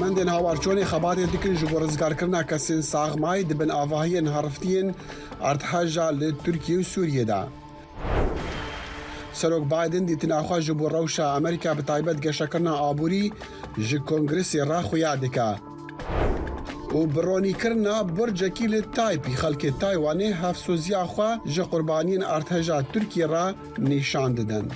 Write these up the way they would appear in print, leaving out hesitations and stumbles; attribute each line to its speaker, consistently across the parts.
Speaker 1: مندن هاوارچونی خباتی دکن جو رزگارکرنا کسین ساغمای دبن آواهین هرفتین ارتحاجا لترکیه و سوریه دا. سروک بایدن دیتن آخوا جو روشا امریکا بطایبت گشکرنا آبوری جو کنگرسی را خویا دکا. و برونی کرنا برجکی لتایپی خلک تایوانی هفسوزی آخوا جو قربانین ارتحاجا ترکیه را نشان ددن.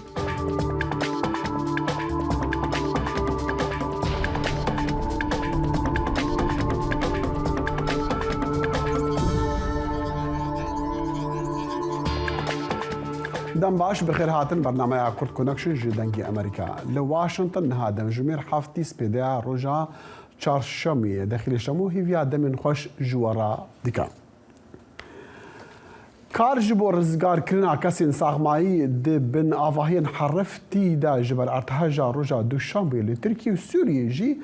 Speaker 1: دم باش بخير هاتن برنامج كورت كونكشن جدنجي أمريكا لواشنطن هذا جمير حفتي سبيدا رجع چهارشنبه داخل شمو هيفيا دمن خوش جوارا دكا کار جبو رزگار کرنا کسین ساغمایی ده بن آواهین حرفتی دا جبر ارتحاجا رجع دوشنبه لترکیه و سوریه جی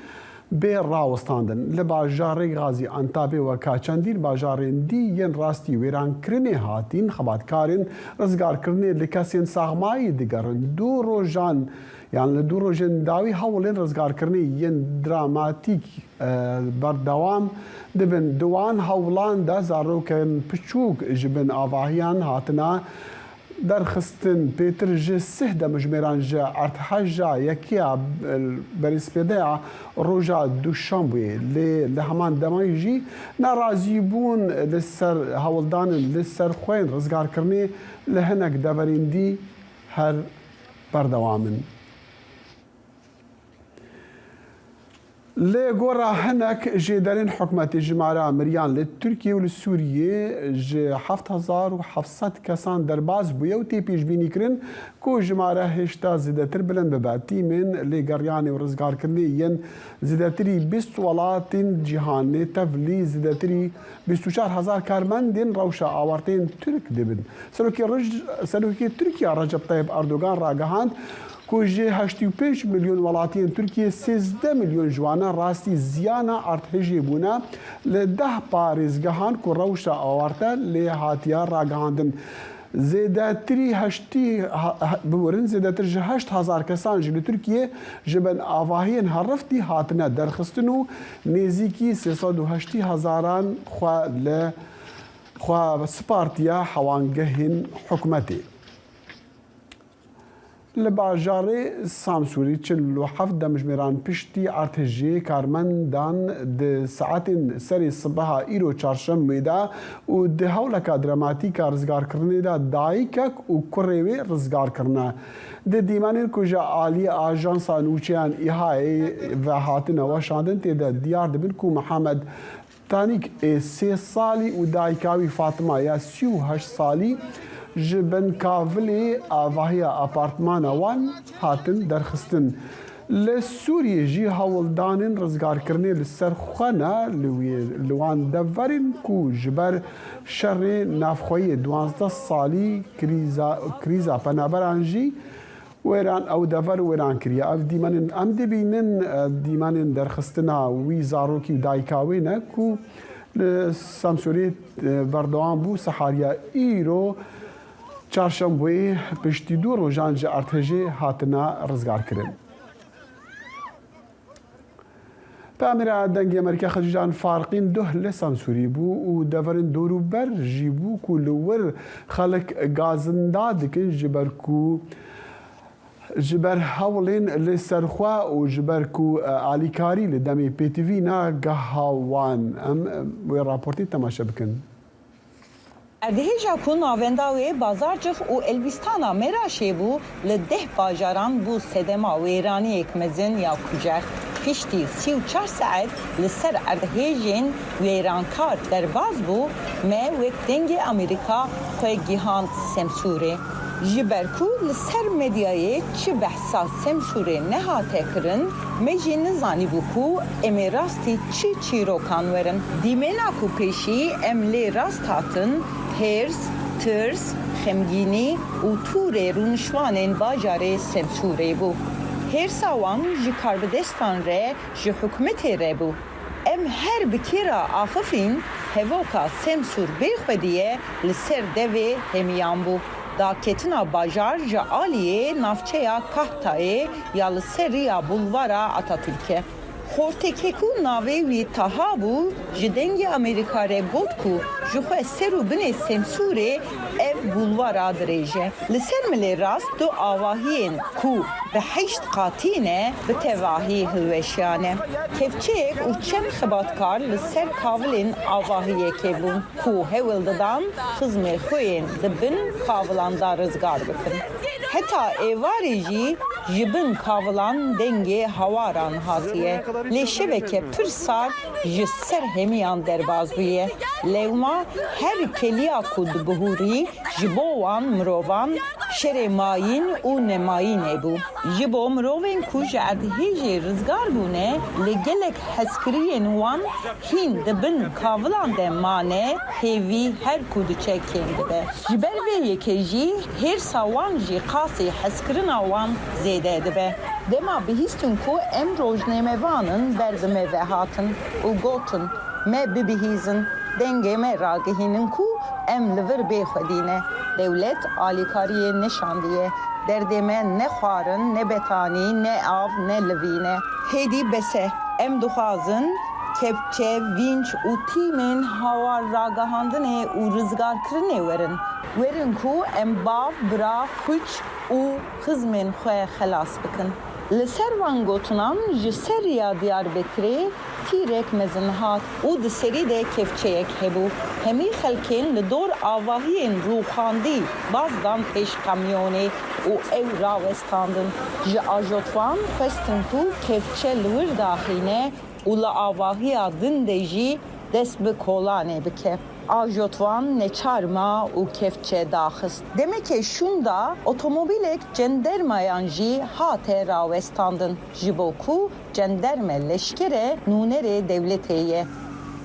Speaker 1: به راوستاندن لباجاری غازی انتابه و کاچندین باجارین دی ین راستی ویران کرنه هاتین خباتکارین رزگار کرنه لکسین ساغمایی دیگرن دو روزان یعنی دو روزن داوی حولین رزگار کرنه ین دراماتیک بردوام دبن دوان حولان دا زاروکن پچوک جبن آواهیان هاتنا درخستن پیتر جه سه دا مجمران جه ارتحاجا یکیا بریسپیده روژا دوشنبه لهمان دمای جی نارازی بون لسر هولدان لسر خوین رزگار کرنه لهنک دورین دی هر بردوامن لگورا هنک جدارین حکمت جماعه مریان لترکیه و لسوریه ج 7700 کسان درباز بویو تی پیش بینی کرن کو جماعه هشتا زیادتر بلند بباتی من لگریان و رزگار کرنی ین زیادتری 20 ولاتین جهان تفلی زیادتری 24000 کارمندین روشا آوارتین ترک دبن سلوکی ترکیه رجب طیب اردوغان راگهاند کوجه 85 میلیون ولاتین ترکیه 13 میلیون جوانا راستی زیانا ارتحاجی بونا لده پارێزگەهان کو روشا آوارتا لی هاتیار راگهاندن زیادتری زیادتر جه 8000 کسان جل ترکیه جبن آواهین هرفتی هاتنا درخستنو نزیکی 380,000 خوا سپارتیا حوانگهین حکمتی لباجاره سامسوری 47 دمجمران پشتی ارتجی کارمندان د ساعت سری صبح ایرو چهارشنبه دا و د هولکا دراماتیک رزگار کرنه دا دایکک و کروی رزگار کرنه د دیمانین کجا عالی آژانس نوچیان ایهای و هاتن واشاندن تیدا دیار دبن کو محمد تانیک 3 سالی و دایکاوی فاطمه یا 38 سالی جبن کاولی آواهی آپارتمان وان هاتن درخستن لسوریه جی هولدانین رزگار کرنه لسر خانه لوان دورین کو جبر شر نافخوی 12 سالی کریزا پنابران جی ویران او دور ویران کریه او دیمانین ام دبینن دیمانین درخستنا وی زاروکی و دایکاوی نه کو سامسوری بردوان بو سحاریا ایرو چهارشنبه پشتی دو روزان جه ارتحاجی هاتنا رزگار کرن. پامیر دنگی امریکا خجان فارقین ده لسانسوری بو و دورن دورو بر جیبو کو لور خلق گازنده دکن جبر هولین لسرخوا و جبر کو آلیکاری لدمی پیتیوی نا گهاوان ام و راپورتی تماشا بکن.
Speaker 2: اردهیجا کو ناونداوی بازارچخ و البیستانا مراشه بو لده باجاران بو سدما ویرانی اکمزن یا کجر پشتی 34 ساعت لسر اردهیجین ویرانکار درباز بو ما وقت دنگ امریکا خوی گیهاند سمسوره جبرکو لسر مدیای چه بحثا سمسوره نهاته کرن مجی نزانی بو کو امی راستی چی روکان ورن دیمنا کو پیشی املی راست هاتن هرس، ترس، خمگینی و تور رونشوان باجار سمسوره بو. هرس آوان جی کاربدستان ره جی حکمت ره بو. ام هر بکیرا آففین هواکا سمسور بیخودیه لسر دوی همیان بو. دا کتنا باجار جا آلیه نافچه یا کهتایه یا لسر یا بولوارا آتاتürk'e. خورتکو ناوی وی تهابو جدنگ امریکا ره گوت کو جخوا سرو بنه سمسوره اف بولوارا دريجه لسرمل راست دو آواهين كو بحيشت قاتينه بتواهي هلوشيانه كفچيك و چم خباتكار لسر كاولين آواهيه كبون كو هول ددان خزمي خوين دبن كاولان دا رزگار بکن حتی ایواری جی جبن کاولان دنگی هواران هاتیه لیشبکه پر سال جسر همیان درباز بویه لیوما هر کلیا کود بهوری جبوان مروان شر ماین و نماین بو جبو مروین کوج ادهیج رزگار بونه لگلک حسکرین وان هین دبن کاولان دمانه هیوی هر کود چکین بده جبر و یکیجی هر سوان جی قاسی حسکرنا وان زیده دبه دما بهیستون کو ام روزنامه وانن بردمه و هاتن و گوتن me bibihizin dengeme ragihinin ku em livir bexwedine devlet alikariye nişandiye derdeme ne xwarın ne betani ne av ne livine hedi bese em duxazın kepçe vinç u timin hava ragahandine u rızgar kirine verin ku em bav bra xuç u hizmin xwe xelas bikin لسر وان گوتنان جسریا دیاربکری تیرک مزنهات او دسری ده کفچهک هبو همی خلکین لدور آواهین روخاندی بازدان پیش کامیونی او او راوستاندن جا آجوتوان خستن تو کفچه لور داخینه او لآواهی دندجی دست بکولانه بکه Ajotvan ne çarma u kefçe daxist. Demek ki şunda otomobilek cendermayan jî hate rawestandın. Jiboku cenderme leşkere nunere devleteye.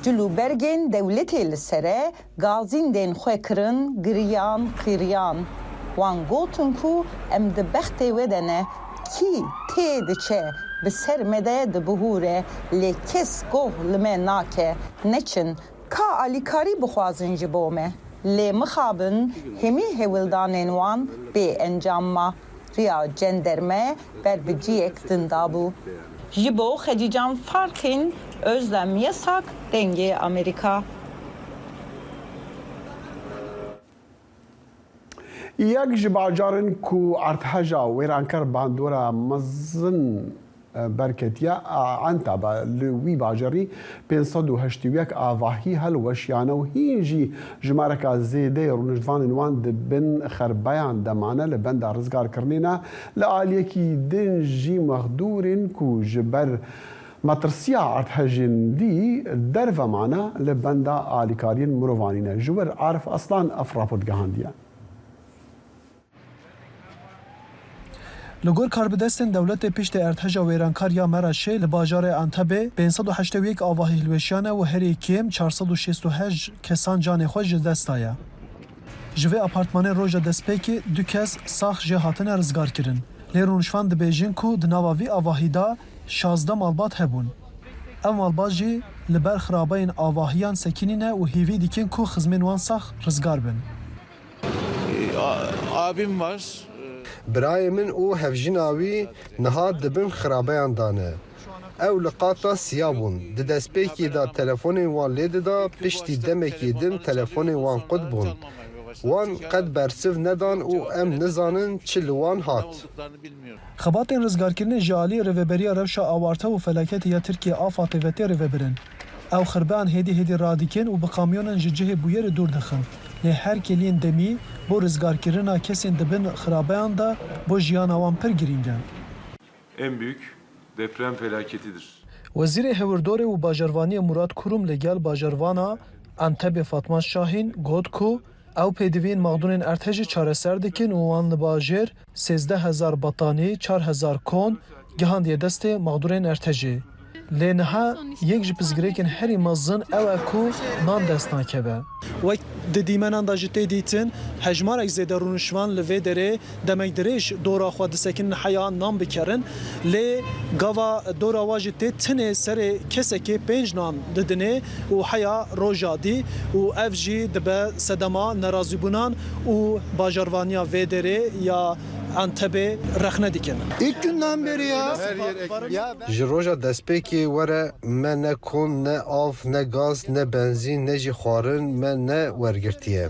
Speaker 2: Culu bergen devletê li sere gazîndên xwe kirin giriyan qîriyan. Wan gotin ku em di bextê we de ne kî tê diçe bi ser me de dibihûre lê kes goh li me nake neçin ka alikari bixwazin ji bo me lê mixabin hemî hêwildanên wan bê encam ma riya cenderme ber bi ciyek dinda bû ji bo xecîcan farkên özlem yasak dengê Amerîka
Speaker 1: یک ji bajarên ku artêşa wêrankar bandora mezin berketiya Antaba li wî bajarî 581 avahî helweşiyane û hîn jî ji mareka zêdeyê rûniştvanên wan dibin xerbeyan demane li benda rizgarkirinê li aliyekî din jî mexdûrên ku ji ber matirsiya artêşên dî dervemane li benda alîkariyên mirovanî ne. Ji wir Arif Aslan ev raport gihandiye.
Speaker 3: لگور کاربدستن دولت پیشت ارتجا ویرانکار یا مرشه لباجار انتبه 581 آواهی هلوشیانه و هری کم 468 کسان جان خوش دستایه. جوه اپارتمان روژا دسپیکی دو کس ساخ جهاتن رزگار کرن. لیرونشوان دبیجین کو دناواوی آواهی دا 16 مالبات هبون. او مالبات جی لبر خرابین آواهیان سکینینه و هیوی دیکن کو خزمین وان ساخ رزگار بن.
Speaker 4: Abim var.
Speaker 5: برای من او هفجناوی نهاد دبن خرابیان دانه. او لقاطا سیابون. دستپیکی دا تلفون وان لید دا پشتی دمکی دم تلفون وان قد بون. وان قد برسف ندان او ام نزانن چل وان هات.
Speaker 3: خباتین رزگار کردن جالی روبریا روشا آوارتا و فلاکت یا ترکیه آفاتی و تی روبرن. او خربان هدی رادیکن و بقامیونن جه بویر دور دخن. لی هر کلین دمی بو رزگار کردن کسین دبن خرابیان دا بو جیان آوان پر گرینگن.
Speaker 6: En büyük deprem felaketidir.
Speaker 3: وزیر هوردوری و باجروانی مراد کوروم لگل باجروانا انتب فاطمه شاهین گوت کو او پیدوین مغدونین ارتج چارەسەر dikin û wan li bajêr 13,000 batanî 4,000 kon gihandiye destê mağdurên ertejê. Lê niha yek ji pizgirêkên herî mezin ew e ku nan dest nakeve. Wek di dîmenan da ji tê dîtin hejmarek zêde rûnişvan li vê derê demek dirêj dora xwe disekin heya nan bikerin lê gava dora wa ji tê tinê serê kesekê 5 nan didinê û heya roja dî û ev jî dibe sedema nerazîbûnan û bajarvaniya vê derê ya Antepê rexne dikin.
Speaker 4: İlk günden beri ya.
Speaker 5: Ji roja destpêkê were me ne kon, ne av, ne gaz, ne benzîn, ne jî xwarin me ne wergirtiye.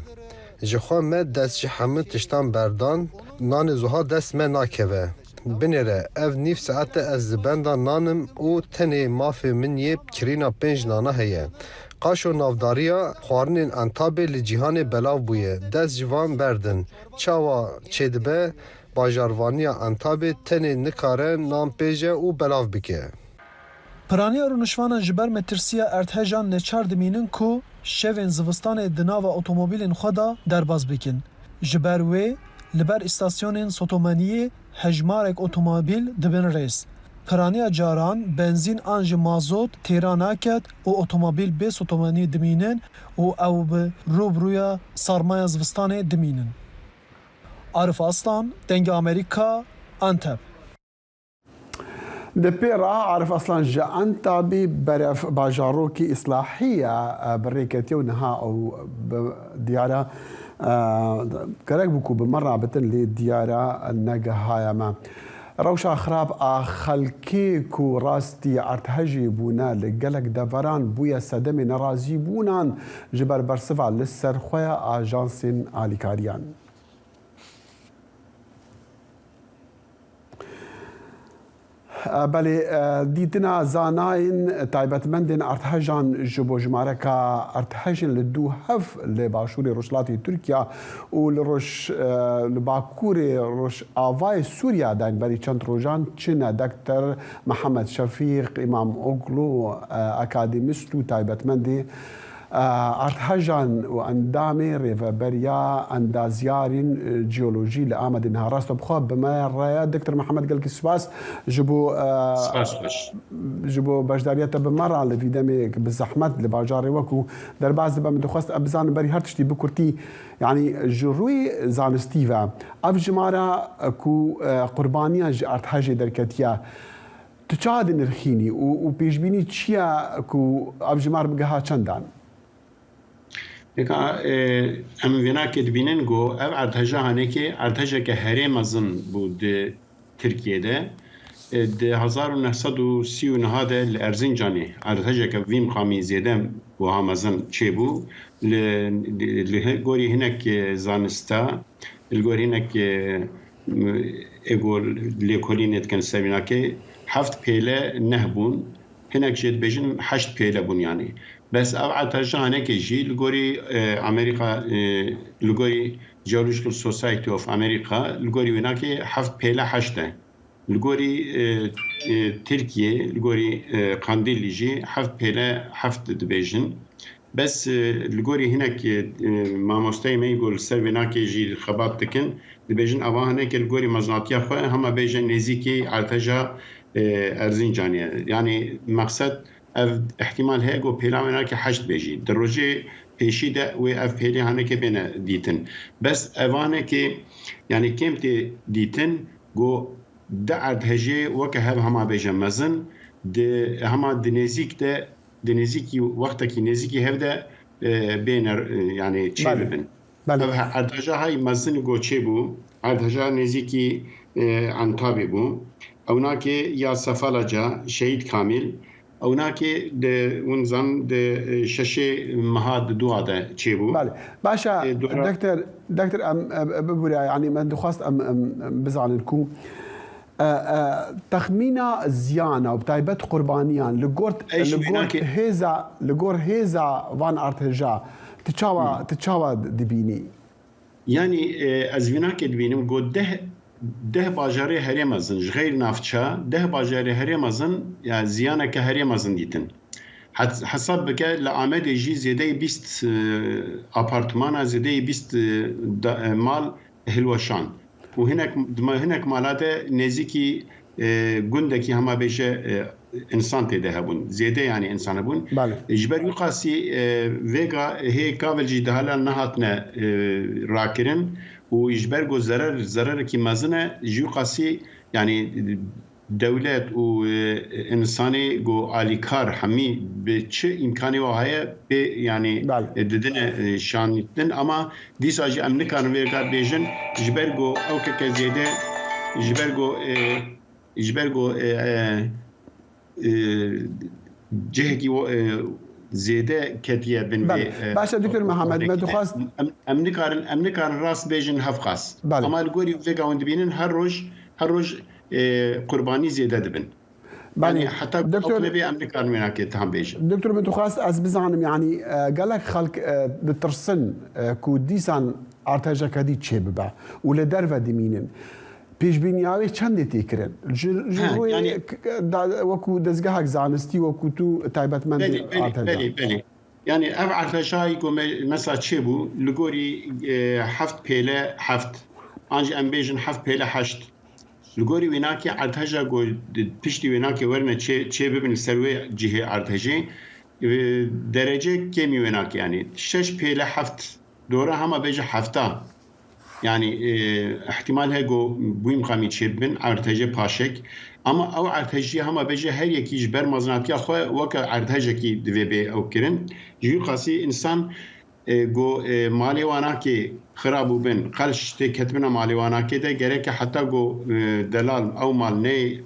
Speaker 5: Ji xwe me dest ji hemû tiştan berdan, nanê wiha dest me nakeve. Binêre ev nîv saete ez li benda nanim û tenê mafê min yê kirîna 5 nana heye. Qaşo navdariya xwarinên Entebê li cîhanê belav bûye. Dest ji van berdin. Çawa çêdibe bajarvaniya Entebê tenê nikare nan pêje û belav bike.
Speaker 3: Piraniya rûnişvanan ji ber metirsiya erdhejan neçar dimînin ku şevên zivistanê di nava otomobîlên xwe da derbas bikin. Ji ber wê li ber îstasyonên sotomeniyê hejmarek otomobîl dibin rêz. Piraniya caran benzîn an ji mazot têra naket û otomobîl bê sotomenî dimînin û ew bi rûbirûya sarmaya zivistanê dimînin. Arif Aslan, Dengê Amerîka, Antep.
Speaker 1: Di pêra Arif Aslan ji Entebê beref bajarokî îslahiya birêketiya û niha ew bi diyara gerek bû ku bi me rabitin lê diyara negihaya me. Rewşa xirab a xelkê ku rastî erdhejê bûne li gelek deveran bûye sedemê nerazîbûnan ji ber bersiva li serxweya ajansên alîkariyan. بله دیتنا زاناین تایبەتمەندên erdhejan ji bo jimareka erdhejên li dû hev li başûrê Rojhilatê Tirkiye û li bakurê Rojavayê Sûriya dayn berî çend rojan çine Dr. Mehemed Şefîq İmamoglu akademîst û taybetmendê erdhejan û endamê rêveberiya endaziyarên cîolojî li Amedê niha rast bixwe bi me reye Dr. Mehemed gelkî spas ji bo beşdariyeta bi me ra li vî demê bi zehmet li bajarê wekû derbas dibe min dixwest em bizanin berî her tiştî bi kurtî yanî ji rûyê zanistî ve ev ji mara ku qurbaniya ji erdhejê derketiye tu çawa dinirxînî û pêşbînî çi ye ku ev ji mar bigeha çendan?
Speaker 7: Em vênakê dibînin got ev erdheja henekê erdhejeke herê mezin bû di Tirkiyeyê di 1939 de li Erzincanê erdhejeke vî mixamî zêde wiha mezin çêbû li gorî hinek zanista li gorî hinek lêkolînê dikin ser vînakê heft pêle nehbûn hinek jê dibêjin heşt pêle bûn yanî. Bes ev erdheja henekê jî li gorî Amerîka li gorî Geological Society of America li gorî wênakê heft pêle heşt e. Li gorî Tirkiye li gorî Qandîlê jî heft pêle heft dibêjin. Bes li gorî hinek mamosteyê me got li ser wênakê jî xebat dikin dibêjin ava henekê li gorî mezanatiya xwe hema bêje nêzîkî erdheja Erzincanê. Yani meqsed ev ihtimal heye got pêla wênakê heşt bêjî. Di rojê pêşî de wê ev pêlê henekê bêne dîtin. Bes evanekê yani kêm tê dîtin got di erdhejê weke hev hema bêje mezin di hema di nêzik de di nêzîkî wextekî nêzîkî hev de bêne yani çê bibin. Ev erdheja hay mezin got çê bû erdheja nêzîkî Entebê bû ewnakê ya Sefalaca Şehîd Kamîl ewnakê di winzan di şeşê meha di dûa de çêbû.
Speaker 1: Başa Dr. em bibûre yanî me dixwast em bizanin ku texmîna ziyana û bi taybet qurbaniyan li gor hêza van erdheja tu çawa dibînî?
Speaker 7: Yani ez vînakê dibînim got deh bajarê herê mezin ji xeyr navçe deh bajarê herê mezin ya ziyaneke herê mezin dîtin. Hesab bike li Amedê jî zêdeyî 20 apartmana zêdeyî 20 mal hilweşan û hinek mala de nêzîkî gundekî hema bêje insan tê de hebûn zêde yani insan hebûn. Ji ber wî qasî vêga hê kavel jî dihala nehatine rakirin û ji ber got zerarekî mezin e ji wî qasî yani devlet û insanê got alîkar hemî bi çi imkanê wa heye bê yani didine şanîtin ama dîsa jî em nikarin vêga bêjin ji ber got ewkeke zêde جبرگو جهكي زيادة كتير بن
Speaker 1: باشا دكتور محمد ما تخواست
Speaker 7: امنكار راس بيجن هفقاس اما الجوري فيجا وند بينن هروج قرباني زيادة دبن يعني حتى دكتور امنكار منك تهم بيجن
Speaker 1: دكتور ما تخواست از بزانم يعني قالك خلق دترسن كو ديسان ارتجا كدي تشيببا ولا درفا دمينن پیش بینیاوی چندی تیکرن جروی
Speaker 7: يعني
Speaker 1: وکو دزگاهک زانستی وکو تو تایبەتمەند
Speaker 7: بله يعني ابعث شاي مثلا تشيبو لغوري حفت بيله حفت انج امبيجن حفت بيله حشت لغوري ويناكي ارتجا جو بيشتي ويناكي ورنا تشيبو بن سروي جهه ارتجي درجه كيمي ويناكي يعني شش بيله حفت دوره هما بيجي حفتا يعني احتمال هيجو بويم قامي تشيبن ارتجي باشك اما او ارتجي هما بيجي هر يكي جبر مزناتي اخو وك ارتجي كي دي بي او كرن جو قاسي انسان جو مالي واناكي خرابو بن قلش كتبنا مالي واناكي ده غيرك حتى جو دلال او مال ني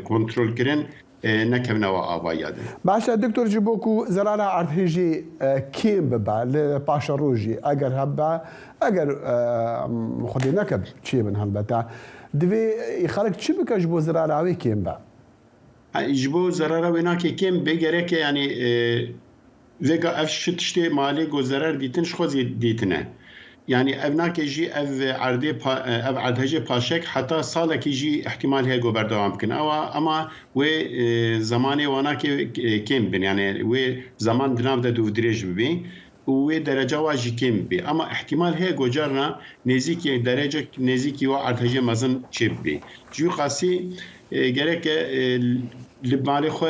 Speaker 7: كنترول كرن نكبنا وآبايا
Speaker 1: باشا دكتور جيبوكو زرارة ارتجي كيم ببا لباشا روجي اگر هبا اگر خدي نكب شي من هالبتاع دبي يخلق شي بك جبو زرارة اوي كيم با
Speaker 7: جبو زرارة ويناكي كيم بيجريك يعني فيجا اف شتشتي مالي جو زرار ديتن شخوزي ديتنه يعني ابناك يجي اف عردي اف عدهجي باشك حتى صالك يجي احتمال هيجو بردوام يمكن او اما و زماني وناك كيم بن يعني و زمان دنام ده دو دريج بي و درجه واجي كيم بي اما احتمال هيجو جرنا نزيكي درجه نزيكي و عدهجي مزن تشيب بي جو خاصي gerek مالی خو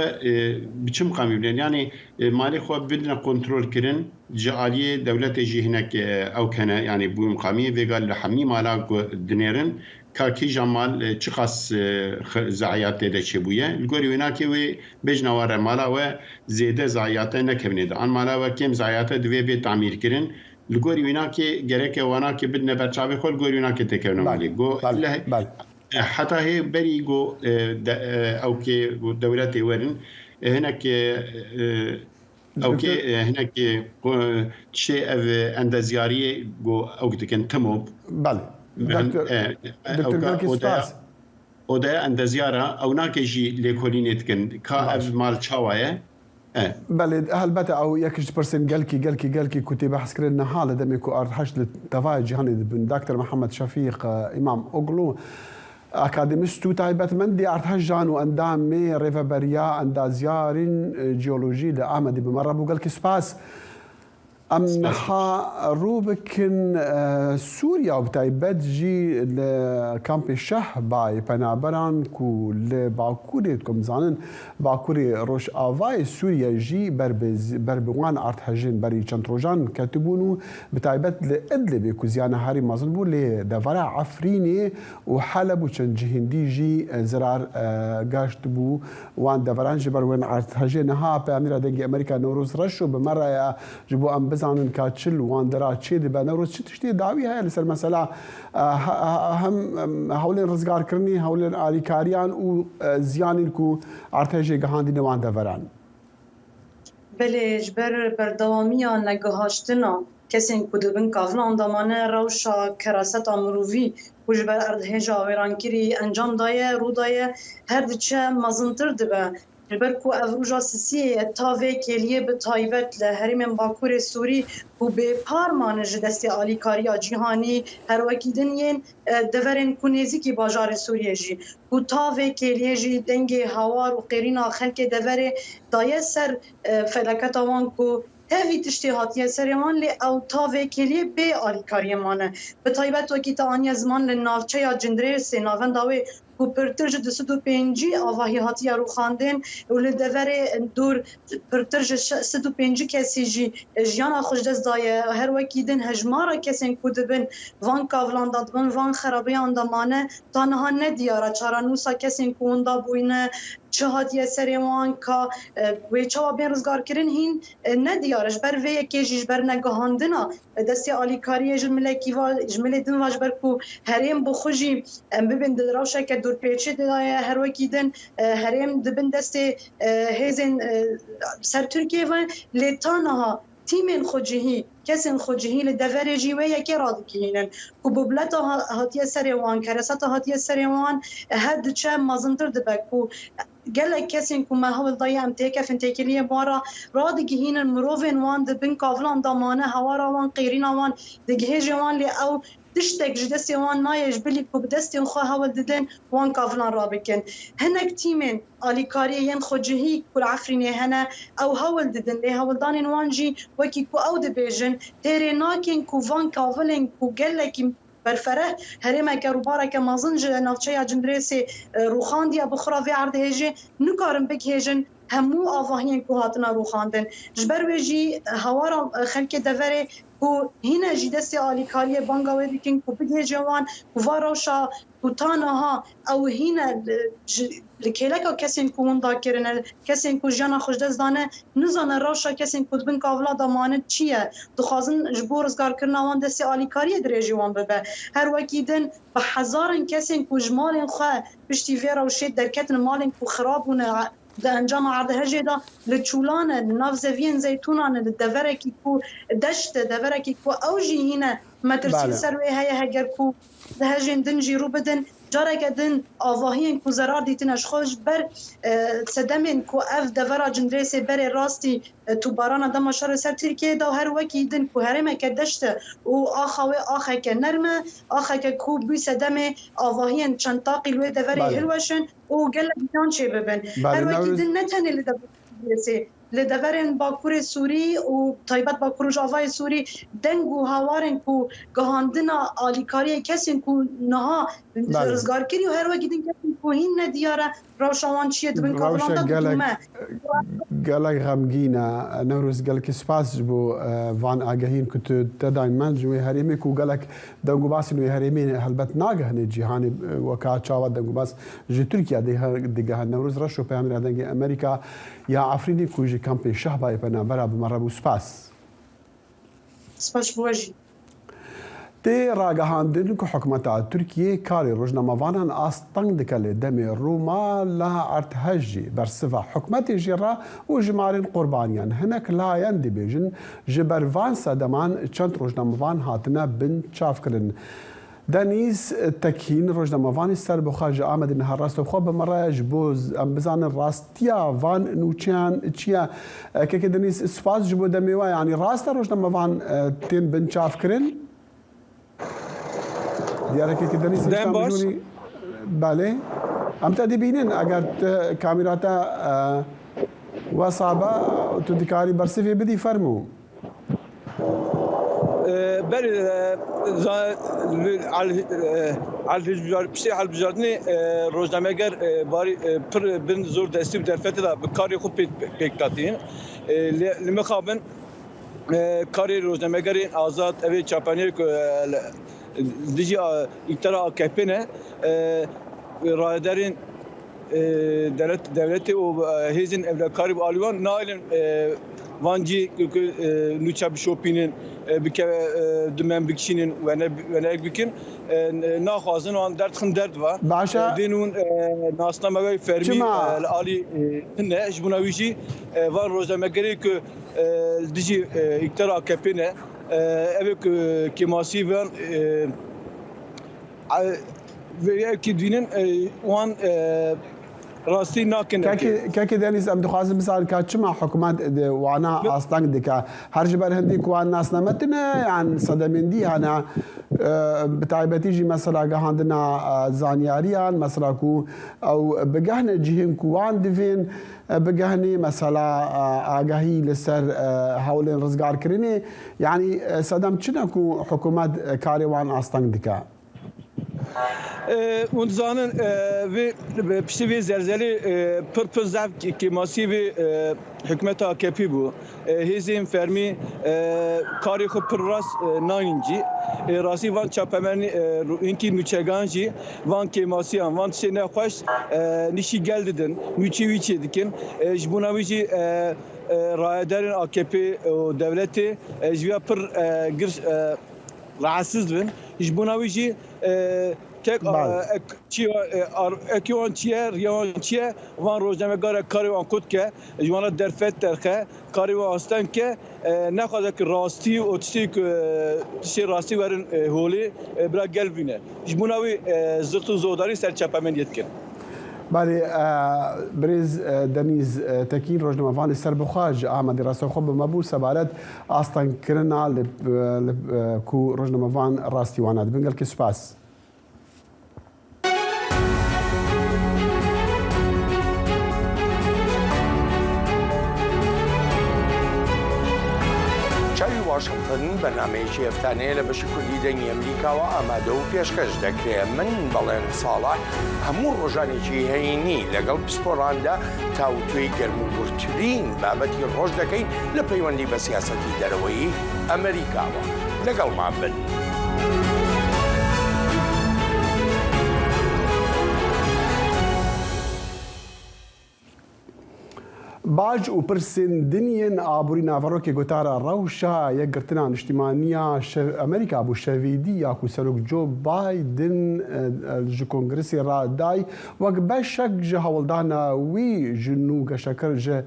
Speaker 7: بچم قامی بلن يعني مالی خو بدنا کنترل کردن جعالی دولت جهنک او کنه يعني بوم قامی و قال لحمی مالا دنيرن كاكي جمال چخاص زعيات ده چبويه الگوري ويناكي و بجنوار مالا و زياده زعيات نكبني ده ان مالا و كم زعيات دوي بي تعمير كرن الگوري ويناكي gerek وناكي بدنا برچاوي خو الگوري ويناكي تكون مالي جو حتى هي بري جو او كي دولتي ورن هناك او كي هناك شيء عند زياريه جو او كان تموب
Speaker 1: بله دكتور سباس
Speaker 7: وده عند زياره او ناكيجي لكولينيت كان كاف مال تشاوايه
Speaker 1: بله هالبتا او يكش برسن قالكي كنت بحث كرنا حاله دمكو ارتحش للتفاعل جهاني بن دكتور محمد شفيق امام اوغلو اكاديميستو تايبتمندي ارتحجان واندامي ريفابريا اندا زيارين جيولوجي لاحمد بمره بو قالكي سباس امنحا روبكن سوريا وبتايبت جي لكامب الشح باي بنابران كو لباكوريتكم زانن باكوري روش افاي سوريا جي بربوان ارتحجين بري چنتروجان كاتبونو بتايبت لادلب كو زيانا هاري مازنبو لدفرع عفريني وحلب وچنجهندي جي زرار غاشتبو وان دفران جبر وين ارتحجين ها باميرا دنجي امريكا نوروز رشو بمره جبو ام بزانن كاتشل واندرا تشي دي بنوروز تشتي داوي هاي لسر مسألة هم هولين رزقار كرني هولين آليكاريان و زيانين كو ارتجي جهاندي نوان دفران
Speaker 4: بله جبر بردواميا نگهاشتنا کسین کو دبن کافلان دامانه روشا کراست امروی و جبر ارتجا ویرانکری انجام دایه رو دایه هر دچه مزنتر دبه جبر کو افروجا سیسی تاوی کلیه به تایبت لهریم باکور سوری و به پارمان جدستی آلیکاریا جهانی هر وکیدن ین دورن کنیزی کی باجار سوریه جی و تاوی کلیه جی دنگ هوار و قرینا خلک دوره دایه سر فلکت آوان کو هفی تشتیهاتیه سریمان لی او تاوی کلیه به آلیکاری مانه به تایبت وکی تا آنی زمان لنافچه یا جندره سی ناون داوی و پرترج 205 آواهی هاتیه رو خاندن و لدور دور پرترج 105 کسی جی جیانا خوش دست دایه هر وکی دن هجمارا کسین کودبن وان کاولان دادبن وان خرابه اندامانه تانها ندیاره چارانوسا کسین کوندا بوینه چه هاتیه سریوان که وی چوا بین رزگار کرن هین ندیارش بر وی کیجیش بر نگهاندنا دستی آلیکاری جمله دن واج بر کو هریم بخوجی ببین دراوشه که دور پیچه دایه هر وکی دن هریم دبن دستی هیزن سر ترکیه و لیتانها تیمین خوجهی کسین خوجهی لدفر جیوه یکی راد کهینن که ببلت هاتیه سریوان کرسات هاتیه سریوان هد چه مازنتر دبک گله کسین که محول دایم تکفن تکلیه بارا راد کهینن مروفین وان دبن کافلان دامانه هوارا وان قیرین وان دگهیج وان لی او دشتك جدسي وان نايج بلي بدستي خو هول ددن وان كافلان رابكن هنك تيمن اليكاري ين خوجهي كل عفريني هنا او هول ددن لي هول دانين وانجي وكي كو او دبيجن تيري ناكن كو فان كافلين كو قالك برفره هرما كروبارا كمازنج نافشيا جندريسي روخانديا بخرا في عرض هيجي نكارم بك هيجن همو آواهین کو هاتنا رو خواندن جبر ویجی هوارا خلک دوره کو هینا جدسی آلیکاری بانگاوی دیکن کو بگه جوان کو واروشا کو تانها او هینا لکیلکا کسین کو مندا کرنه کسین کو جانا خوش دزدانه نزانه راشا کسین کو بن کاولا دمانه چیه دخوازن جبور ازگار کرنا وان دسی آلیکاری درجی وان ببه هر وکیدن به هزارن کسین کو جمالن خواه پشتی ویرا و شید درکتن مالن کو خرابونه ده انجام عرض هجدا لچولان نافزوین زیتونان دورکی کو دشت دورکی کو اوجی هنا مترسی سروی هيا هگر کو ده هجن دنجی رو بدن جارك دن آواهين کو زرار دیتنش خوش بر صدمن کو اف دورا جندريسي بر راستي تو بارانا دم شهر سر ترکیه دا هر وکی دن کو هرم کدشت و آخه که نرمه آخه که کو بی صدم آواهين چنتاقی لوی دوری هلوشن و گل بیان چه ببن هر وکی دن نتنه لدورسی لدورن باکور سوری و تایبت باکور جاوای سوری دنگو هوارن کو گهاندنا آلیکاری کسین کو نها رزگار کری و هر وقت دیدن کسین کو هین ندیاره روشوان چیه دبن کابلان دا دومه
Speaker 1: گلک غمگینه نوروز گلک سپاس بو وان آگهین کتو تداین من جوی هریمی کو گلک دنگو باسی نوی هریمی هلبت ناگهن جهانی وکا چاوت دنگو باس جی ترکیه دیگه نوروز رشو پیامیر دنگی امریکا یا عفرینی کوجی کمپی شهبای پنا برا بمربو سپاس
Speaker 4: سپاس بواجی
Speaker 1: تی راگهاندن که حکومت ترکیه کاری روزنامه‌وانان آستان دکل دم روما لا ارتهجی برصفه حکومت جرا و جمارین قربانیان هنک لایان دی بیجن جبروان صدمان چند روزنامه‌وان هاتنا بن چاف کردن دنیز تکین روزنامه‌وانی سر بخواج آمد نهار راست و خواب مراج بوز ام بزن راستیا وان نوچان چیا که دنیز سپاس جبو دمیوا یعنی راست روزنامه‌وان تین بن چاف کردن دیاره که دنیز
Speaker 8: دم باش
Speaker 1: بله ام تا بینن اگر کامیراتا وصابه تو دیکاری برصفی بدی فرمو
Speaker 8: بله على بشي على بجاردني روزنامه‌گر باری پر بن زور دستی در فتره بکاری خوب پیکاتین لمخابن کاری روزنامه‌گری آزاد اوی چاپانی دیجی اکترا آکپنه رایدارین devleti o hezin evlakari bu alvan nailin vanci nüçab şopinin bike dümen bikşinin ve ne bikin naxazın an dert dert var dinun nasnama ve fermi ali ne jbuna vişi van rozamegeri ki dici iktidar AKP'ne evet ki masiven ve ki dinin wan راستی ناکن
Speaker 1: که دنیز ام دخوازم مثال که چما حکومت وانا آستان دکا هر جبر هندی کوان ناس نمتنا يعني صدمندی انا بتعبتي جي مثلا عندنا زانياريان مثلا كو او بجهنا جهن كوان دفين بجهني مثلا آگاهی لسر حول رزگار کرنی يعني صدم چنا كو حکومت کاروان آستان دکا
Speaker 8: ونزانن و پشتی زلزله پر ضعف که ماسیو حکمت AKP بو هزیم فرمی کاری خود پر راست ناینجی راستی وان چاپمن اینکی نوچگانجی وان که ماسیان وان سینه خوش نشی گلدن نوچی دکن جبوناویجی رایدارن AKP و دولتی جویا پر گرش rahatsız bin. İş buna vici tek ekivançiye, riyavançiye van rojname gara karivan kutke, jwana derfet terke, karivan aslan ke ne kadar ki rasti o tişi rasti verin holi bira gelvine. İş buna vi zırtı zodari serçepemen yetkin.
Speaker 1: بله برز دنیز تکین روزنامه‌وان سربخواج احمد راسخوب مبول سبارت آستان کرنا کو روزنامه‌وان راستیوانات بنگل که سپاس
Speaker 9: واشنطن بەنامەیەکی ئەفتانەیە لە بەشی کوردی دەنگی ئەمریکاوە ئامادە و پێشکەش دەکرێت من بەڵێن ساڵح هەموو ڕۆژانێکی هەینی لەگەڵ پسپۆڕاندا تاوتوێی گەرموگورترین بابەتی ڕۆژ دەکەین لە پەیوەندی بە سیاسەتی دەرەوەی ئەمریکاوە لەگەڵمان بن.
Speaker 1: باج و پرسندنین آبوری ناوروکی گوتارا روشا یک گرتنا اجتماعیه امریکا بو شویدی یا کو سلوک جو بایدن جو کنگرسی را دای وک بشک جه هولدانا وی جنوگ شکر جه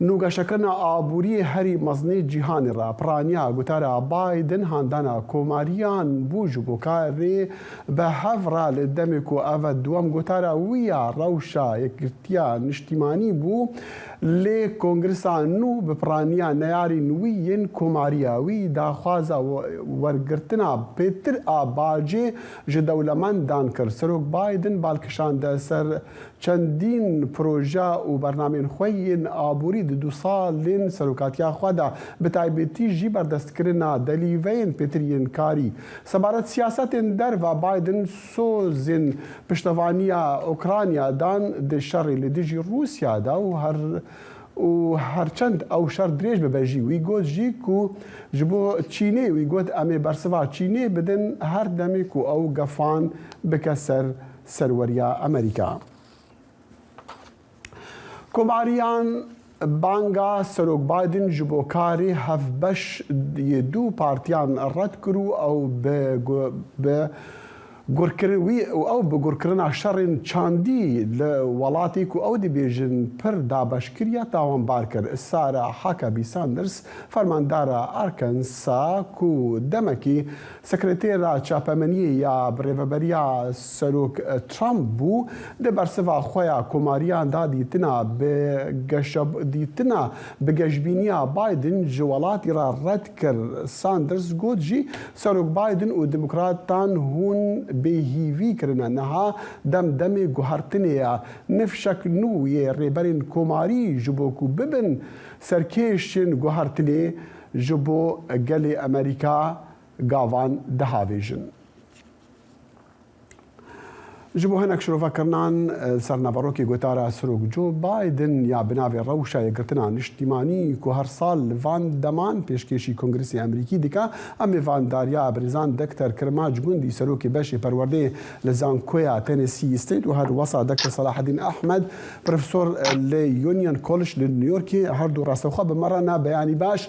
Speaker 1: نوگا شکرنا آبوری هری مزنی جیهانی را پرانیا گوتارا بایدن هاندانا کوماریان بوجو بوکاری به هفرا لدمکو او دوام گوتارا ویا روشا یک گرتیا نشتیمانی بو لی کنگرسا نو بپرانیا نیاری نویین کوماریا وی داخوازا ورگرتنا پیتر آباجی جدولمان دان کر سروک بایدن بالکشان ده سر چندین پروژه و برنامه خوین آبوری دو سالین سروکاتیا خوادا بتایبتی جی بردستکرنا دلیوین پیترین کاری سبارت سیاست در و بایدن سوزن پشتوانیا اوکرانیا دان ده شر لدیجی روسیا دا و هرچند او شر دریج ببجی وی گوت جی کو جبو چینه وی گوت امی برسوا چینه بدن هر دمی کو او گفان بکسر سروریا امریکا کوماریان بانگا سروک بایدن جبو کاری هف بش دو پارتیان رد کرو او به گورکروی او به گورکرنا شرین چاندی لولاتی کو او دی بیژن پر دابشکریا تاوان بارکر سارا حاکبی ساندرز فرماندارا آرکانسا کو دمکی سکرتیرا چاپمنی یا بریوبریا سروک ترامپ بو ده برسوا خویا کوماریان دا دیتنا به گشبینیا بایدن جوالاتی را رد کر ساندرز گوت جی سروک بایدن و دموکراتان هون بهیوی کرنا نها دم گوهرتنیا نفشک نوی ریبرین کوماری جبو کو ببن سرکیشن گوهرتنی جبو گلی امریکا گاوان دهاویجن جبو هناك شروفا كرنان سرنا بروكي قوتارا سروق جو بايدن يا بنافي روشا يقرتنا اجتماعي كو هر سال فان دمان بيشكيشي كونغرسي امريكي ديكا امي فان داريا بريزان دكتور كرماج جوندي سروكي باشي پروردي لزان كويا تينيسي ستيت وهر وصا دكتور صلاح الدين احمد بروفيسور ليونيون كولج لنيويوركي هردو راسخوا بمرنا بياني باش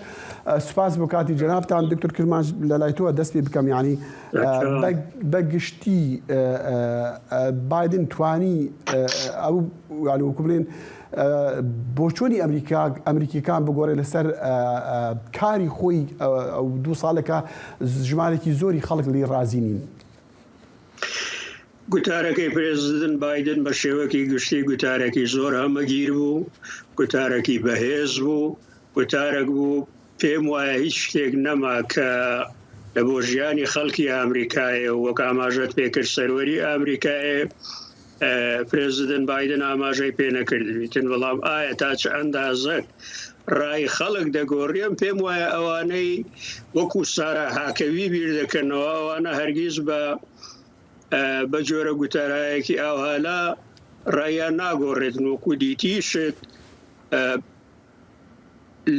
Speaker 1: سباس بوكاتي جنابتان دكتور كرماج لايتو دسبي بكم يعني بقشتي بايدن تواني او يعني وكبلين بوچونی امریکی کان بگوره لسر کاری خوی او دو ساله که جمالکی زوری خلق لی رازینین
Speaker 10: گوتارکی پرزیدنت بایدن بە شێوەکی گشتی گوتارێکی زۆر هەمەگیر بوو گوتارێکی بەهێز بوو گوتارێک بوو پێم وایە هیچ شتێک نەما کە لە بۆ ژیانی خەڵکی ئامریکایە وەک ئاماژەت پێکرد سەروەری ئامریکایە پرزیدنت بایدن ئاماژەی پێ نەکردویتن بەڵام ئایا تا چ ئەندازە ڕای خەڵک دەگۆڕێم پێم وایە ئەوانەی وەکو سارا حاکەوی بیر دەکەنەوە ئەوانە هەرگیز بە بە جۆرە گوتارایەکی ئاوهالا ڕایان ناگۆڕێتن وەکو دیتیشت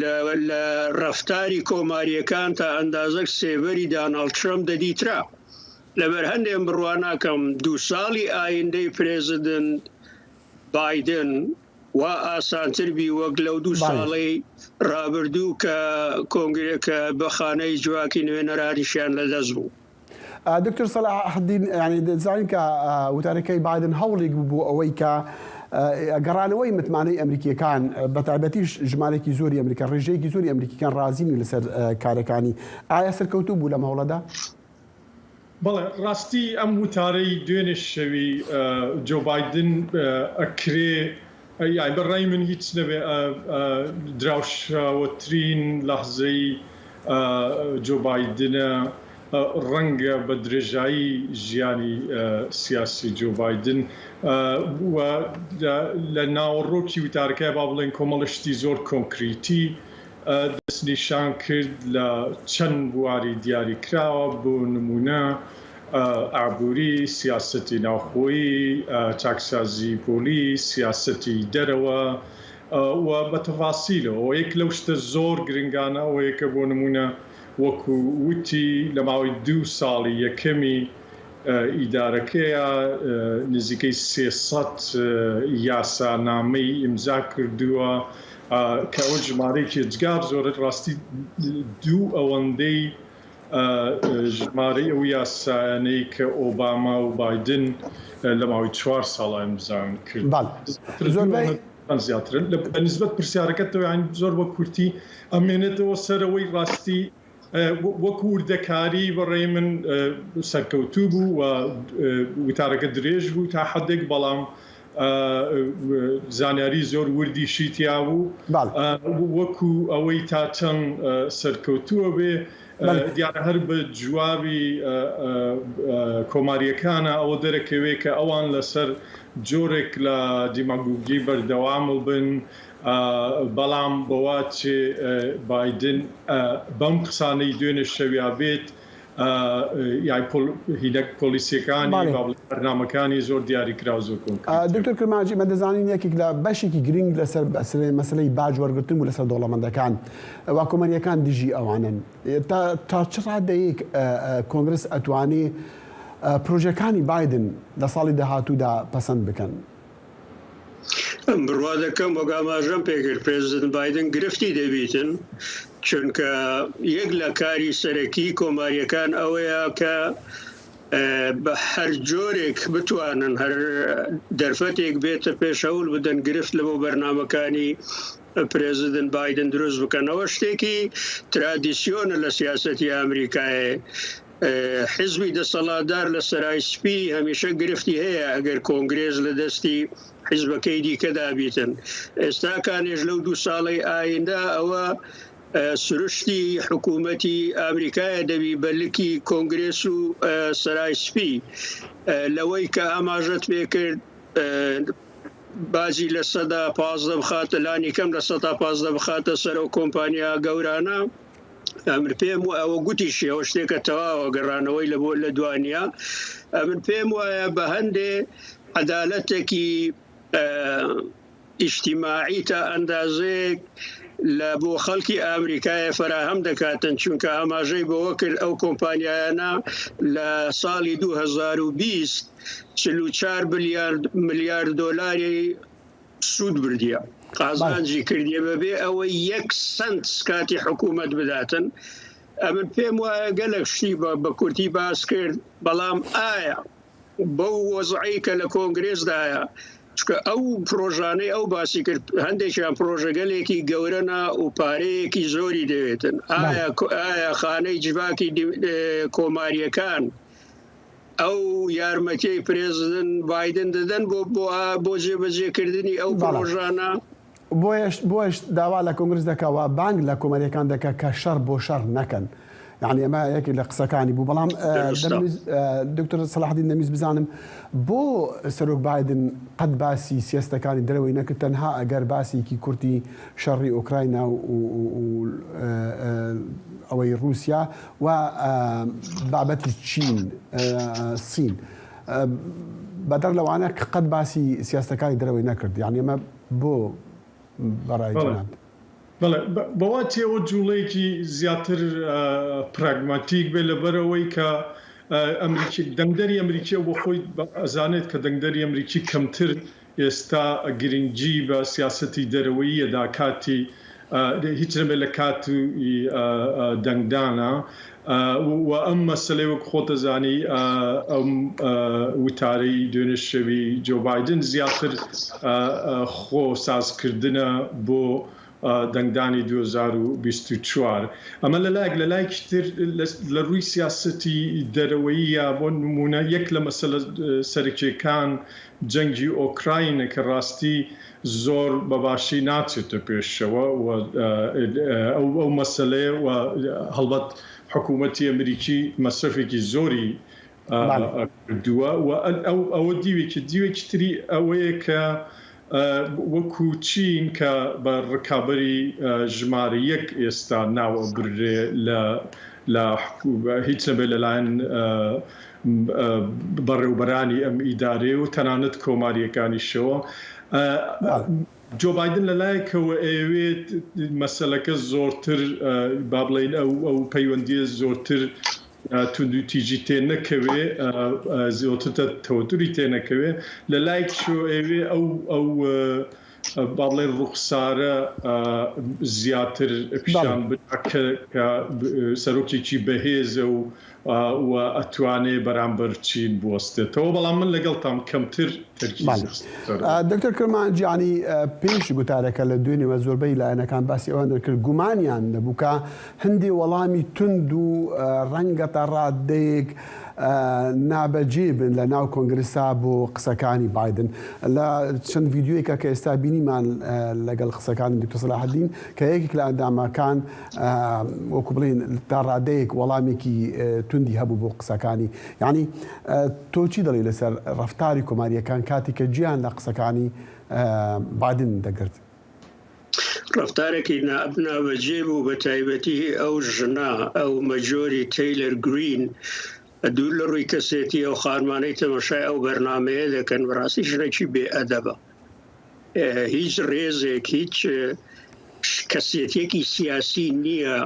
Speaker 10: لە ڕەفتاری کۆماریەکان تا ئەندازەك سێڤەری داناڵد ترەمپ دەدیترا لەبەر هەندێک بڕواناکەم 2 ساڵی ئایندەی پرێزیدنت بایدن و ئاسانتر بی وەک لەو 2 ساڵی ڕابردوو کە کۆنگرێکە بە خانەی جواکی نوێنەرانیشیان لەدەست بوو.
Speaker 1: دکتۆر سەلاح الدین ینی دەزانین کە وتارەکەی بایدن هەوڵێک بوو ئەوەی کە گەڕانەوەی متمانەی ئەمریکیەکان بە تایبەتیش ژمارێکی زۆری ئەمریکا ڕێژەیەکی زۆری ئەمریکیەکان ڕازینی لەسەر کارەکانی ئایا سەرکەوتوو بوو لەم هەوڵەدا؟
Speaker 11: بەڵێ ڕاستی ئەم وتارەی دوێنێ شەوی جۆ بایدن ئەکرێ یان بەڕای من هیچ نەبێ دراوشەوەترین لەحزەی جۆ بایدنە ڕەنگە بە درێژایی ژیانی سیاسی جۆ بایدن لە ناوەڕۆکی وتارەکەی با بڵێن کۆمەڵشتی زۆر کۆنکریتی دەستنیشان کرد لە چەند بواری دیاری کراوە بۆ نمونە ئابووری سیاسەتی ناوخۆیی چاکسازی پۆلیس سیاسەتی دەرەوە و بە تەفاسیلەوە یەک لەو شتە زۆر گرنگانە ئەوەیە کە بۆ نمونە وەکو وتی لە ماوەی 2 ساڵی یەکەمی ئیدارەکەیە نزیکەی 300 یاسانامەی ئیمزا کردووە کە ئەوە ژمارەیەکی جگار زۆرە ڕاستی 2 ئەوەندەی ژمارەی ئەو یاسانەی کە ئۆباما و بایدن لە ماوەی 4 ساڵە ئیمزان کرد زیاترن بە نسبەت پرسیارەکەتەوە یان زۆر بە کورتی ئەمێنێتەوە سەرەوەی ڕاستی وەکو وردەکاری بەڕێی من سەرکەوتوو بوو و وتارەکە درێژ بوو تا حدێک بەڵام زانیاری زۆر وردی شیتیا بوو وەکو ئەوەی تا چەند سەرکەوتووە بێ دیارە هەر بە جوابی کۆماریەکانە ئەوە دەرەکەوێ کە ئەوان لەسەر جۆرێک لە دیماگوگی بەردەوام بن بەڵام بەواچێ بایدن بەم قسانەی دوێنێ شەویا بێت هیدەک پۆلیسیەکانی بەرنامەکانی زۆر دیاریکراو زۆر کۆنکریت.
Speaker 1: دکتۆر کرماجی مە دەزانین یەکێک لە بەشێکی گرنگ لەسەر مەسلەی باج وەرگرتن و لەسەر دەوڵەمەندەکان وا کۆمەریەکان دژی ئەوانن تا چ ڕادەیەک کۆنگرس ئەتوانێ پرۆژەکانی بایدن لە ساڵی داهاتوودا پەسەند بکەن؟
Speaker 10: بڕوا دەکەم وەگاماژەم پێکرد پرێزیدنت بایدن گرفتی دەبیتن چونکە یەک لە کاری سەرەکی کۆماریەکان ئەوەیە کە بە هەر جۆرێک بتوانن هەر دەرفەتێک بێتە پێشەوڵ بدەن گرفت لە بۆ بەرنامەکانی پرێزیدنت بایدن دروست بکەنەوە شتێکی ترادیسیۆنە لە سیاسەتی ئەمریکایە حزبی دەسەڵاتدار لە سەرای سپی هەمیشە گرفتی هەیە ئەگەر کۆنگرێز لە دەستی حیزبەکەی دیکەدا بیتن ئێستا کانێژ لەو 2 ساڵی ئایندە ئەوە سروشتی حکوومەتی ئەمریکایە دەبی بەلکی کۆنگرێس و سەرای سپی لەوەی کە ئاماژەت پێ کرد بازی لە 15 بخاتە لانی کەم لە 15 بخاتە سەر و کۆمپانیا گەورانە من پێم ئەوە گوتی شێوە شتێکە تەواوە گەڕانەوەی لە بۆ لە دوانیا من پێم وایە بە هەندێ عەدالەتێکی ئیجتیماعی تا ئەندازەیەک لە بۆ خەڵکی ئەمریکایە فراهەم دەکاتن چونکە ئاماژەی بەوە کرد ئەو کۆمپانیایانە لە ساڵی 2020 44 ملیارد دۆلاری سوود بردیە قازانجی کردیە بەبێ ئەوە 1 سنت کاتی حکوومەت بداتن من پێم وایە گەلێک شتی بە کورتی باس کرد بەڵام ئایا بەو وەزعی کە لە کۆنگرێسدایە چکە ئەو پرۆژانەی ئەو باسی کرد هەندێکیان پرۆژەگەلێکی گەورەنە و پارەیەکی زۆری دەوێتن ئایا خانەی جڤاکی کۆماریەکان ئەو یارمەتیی پرێزیدنت بایدن دەدەن بۆ جێبەجێکردنی ئەو پرۆژانە
Speaker 1: بۆیش داوا لە کۆنگرس دەکەوە بانگ لە کۆمەریەکان دەکە کە شەڕ بۆ شەڕ نەکەن یعنی ئەمە یەکی لە قسەکانی بوو بەڵام دکتۆر سەلاح الدین دەمویست بزانم بۆ سەرۆک بایدن قەت باسی سیاستەکانی دەرەوەی نەکرد تەنها ئەگەر باسیکی کورتی شەڕی ئۆکراینا و ئەوەی رووسیا و بابەتی چین سین بەدەر لەوانە کە قەت باسی سیاستەکانی دەرەوەی نەکرد، یعنی ئەمە بۆ بەڕای جناب.
Speaker 11: بەڵێ بەوا تێوە جوڵەیەکی زیاتر پراگماتیک بێ لەبەرەوەی کە دەنگدەری ئەمریکی بۆ خۆی ئەزانێت کە دەنگدەری ئەمریکی کەمتر ئێستا گرنگجی بە سیاسەتی دەرەوەییەدا کاتی هیچ نەبێ لە کات دەنگدانە و ئەم مەسلەی وەک خۆتەزانی ئەم وتارەی دوێنێ شەوی جۆ بایدن زیاتر خۆ سازکردنە بۆ دەنگدانی 2024. ئەمە لە لایەکی تر لە ڕووی سیاسەتی دەرەوەییە بۆ نمونە یەک لە مەسەلە سەرکیەکان جەنگی ئۆکراینە کە ڕاستی زۆر بەباشی ناچێتە پێشەوە ئەو مەسەلەیە و هەڵبەت حکوومەتی ئەمریکی مەسرفێکی زۆری کردووە و ئەوە دیوێکی تری ئەوەیە کە وەکو چین کە بە ڕکابەری ژمارە یەک ئێستا ناوە برێ لە هیچ نەبێ لەلایەن بەڕێوبەرانی ئەم ئیدارێ و تەنانەت کۆماریەکانیشەوە. جۆ بایدن لەلایەکەوە ئەوێت مەسەلەکە زۆرتر با بڵێن ئەو پەیوەندیە زۆرتر توندو تیجی تێ نەکەوێ زیاتر تەوەتوری تێ نەکەوێ لە لایەکشۆ ئەوێ ئەو با بڵێن ڕوخسارە زیاتر پیشان کە سەرۆکێکی بەهێزە و ئەتوانێ بەرامبەر چین بوەستێتەوە، بەڵام من لەگەڵ تام کەمتر
Speaker 1: دکتۆر کرمانجیانی پێش گوتارەکە لە دوێنێوە زۆربەی لایەنەکان باسی ئەوان دەکرد گومانیان دەبوو کە هەندێ وەڵامی تند و ڕەنگە تا ڕادەیەک نابەجێ بن لە ناو کۆنگرسا بۆ قسەکانی بایدن. لە چەند ڤیددیوەیەکە کە ئێستا بینیمان لەگەڵ قسەکانی دکتۆر سەلاحەدین کە یەکێک لە ئەندامەکان وەکو بڵین تا ڕادەیەک وەڵامێکی توندی هەبوو بۆ قسەکانی، یعنی تۆ چی دەڵی لەسەر ڕەفتاری کۆماریەکان کاتی کە گیان لە قسەکانی بایدن دەگرت؟
Speaker 10: ڕفتارێکی نابەجێ بوو بە تایبەتی ئەو ژنا ئەو مەجۆری تەیلەر گرین دوور لە ڕووی کەسێتی ئەو خانمانەی تەماشای ئەو بەرنامەیە دەکەن بەڕاستی ژنێکی بێ ئەدەبە، هیچ ڕێزێک هیچ کەسێتێکی سیاسی نییە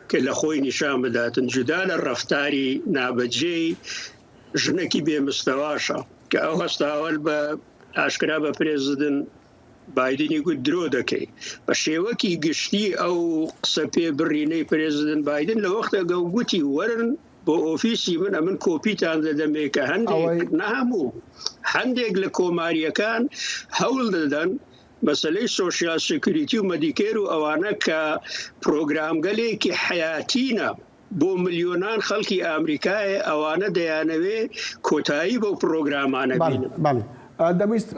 Speaker 10: کە لە خۆی نیشان بداتن جودا لە ڕفتاری نابەجێی ژنێکی بێمستەواشە کە ئەو هەستاوەل بە ئاشکرا بە پرێزیدنت بایدنی گوت درۆ دەکەی بە شێوەکی گشتی ئەو قسە پێ بڕینەی پرێزیدنت بایدن لە وەختە گەوگوتی وەرن بۆ ئۆفیسی من کۆپیتان دەدەمێ کە هەندێک نەهەموو هەندێک لە کۆماریەکان هەوڵ دەدەن مەسلەی سۆشیال سێکوریتی و مەدیکێر و ئەوانە کە پرۆگرامگەلێکی حیاتینە بۆ ملیۆنان خەڵکی ئامریکایە ئەوانە دەیانەوێ کۆتایی بۆ پرۆگرامانە بینن.
Speaker 1: دەمویست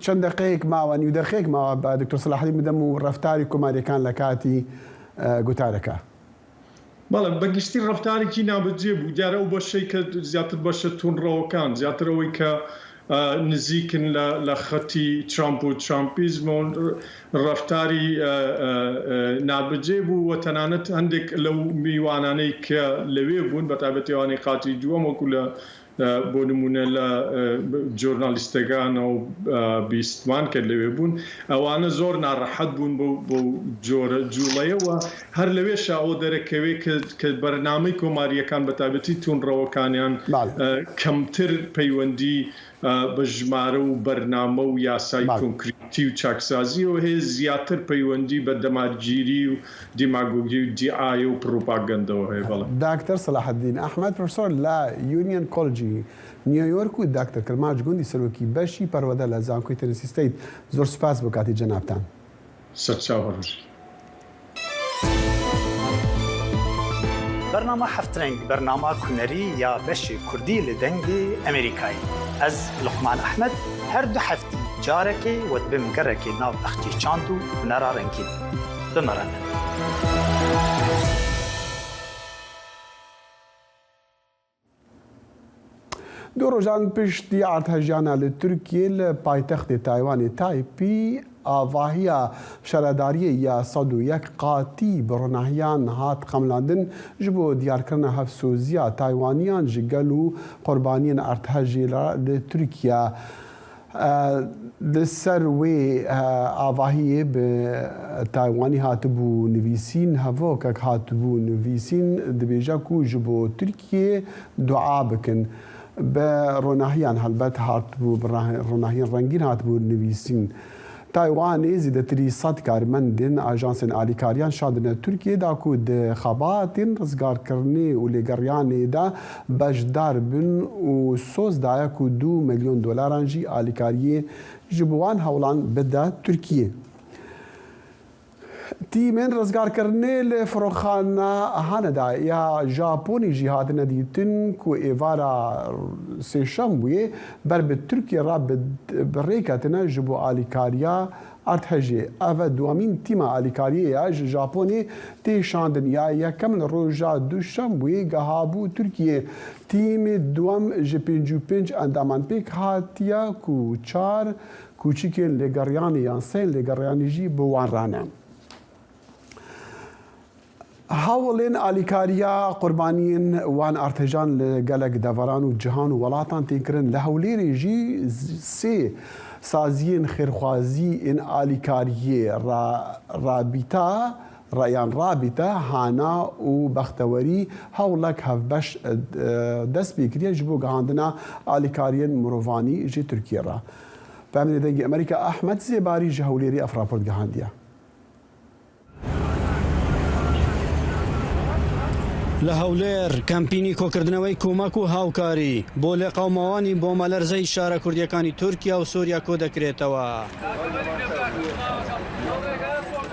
Speaker 1: چەند دقەیەک ماوە نیو دقەیەک ماوە بە دکتۆر سەلاحەدین بدەم و ڕەفتاری کۆماریەکان لە کاتی گوتارەکە.
Speaker 11: بەڵێ بەگشتی ڕفتارێکی نابەجێ بوو دیارە ئەو بەشەی کە زیاتر بەشە تونڕەوەکان زیاتر ئەوەی کە نزیکن لە خەتی ترامپ و ترامپیزم ڕفتاری نابەجێ بوو و تەنانەت هەندێک لەو میوانانەی کە لەوێ بوون بە تایبەتیوانی قاتی دووەم وەکو لە بۆ نمونە لە جۆرنالیستەکان و بیستمان کە لەوێ بوون ئەوانە زۆر ناڕەحەت بوون بۆ جۆرە جوڵەیەوە هەر لەوێشە ئەوە دەرەکەوێ کە بەرنامەی کۆماریەکان بە تایبەتی تونڕەوەکانیان کەمتر پەیوەندی بە ژمارە و بەرنامە و یاسای کۆنکریتی و چاکسازیەوە هەیە زیاتر پەیوەندی بە دەمارگیری و دیماگۆگی و دیعایە و پرۆپاگەندەوە هەیە. بەڵێ
Speaker 1: داکتەر سەلاحەدین ئەحمەد پرۆفێسۆر لە یونیۆن کۆلجی نیویۆرک و داکتەر کرماج گوندی سەرۆکی بەشی پەروەدە لە زانکۆی تەنیسی ستەیت زۆر سوپاس بۆ کاتی جەنابتان.
Speaker 11: سەرچاوەڕۆژ.
Speaker 12: برنامه هفترنگ برنامه کنری یا بشی کردی لدنگی امریکایی از لقمان احمد هر دو هفتی جارکی و بمگرکی ناو اختی چاندو نرارنگی بمرنه. دو ڕۆژان پشتی ئارتهژیانە لە تورکیە لە پایتەختی تایوانی تایپی
Speaker 1: آواهی شرداری یا 101 قاتی برناهیان هات قملاندن جبو دیارکرن هفسوزیا تایوانیان جگلو قربانیان ارتهاجی لترکیا لسر وی آواهی به تایوانی هاتبو نویسین هفوکک هاتبو نویسین دبیجا کو جبو ترکیه دعا بکن به روناهیان هلبت هاتبو روناهیان رنگین هاتبو نویسین تایوان زیدتری 100 کارمندین آژانس آلیکاریان شادن ترکیه دا کو د خباتین رزگار کرنی و لگریان دا بجدار بن و سوز دایا کو 2 میلیون دلار جی آلیکاری جبوان هولان بدا ترکیه تیمین رزگار کرنی لفروخانه هاندا یا ژاپنی جهاد ندیتن کو ایوارا سیشم بوی بر به ترکیه را بریکتنا جبو آلیکاریا ارتهجی اوه دوامین تیما آلیکاریه ژاپنی تی شاندن یا یکم روژا دوشم بوی گهابو ترکیه تیم دوام ج55 اندامان پیک هاتیا کو 4 کوچیکین لگریانی یا سین لگریانی جی بوان رانه هاولین آلیکاریا قربانین وان ارتجان لگلک دوران و جهان و ولاتان تیکرن لهولیری جی سی سازین خیرخوازی این آلیکاریه رابطه هانا و بختوری هاولک هفبش دست بیکریه جبو گهاندنا آلیکارین مروفانی جی ترکیه را فهمین دنگی امریکا احمد زیباری جهولیری افراپورت گهاندیه
Speaker 13: لە هەولێر کەمپینی کۆکردنەوەی کۆمەک و هاوکاری بۆ لێ قەوماوانی بۆ مەلەرزەی شارە کوردیەکانی تورکیا و سووریا کۆ دەکرێتەوە.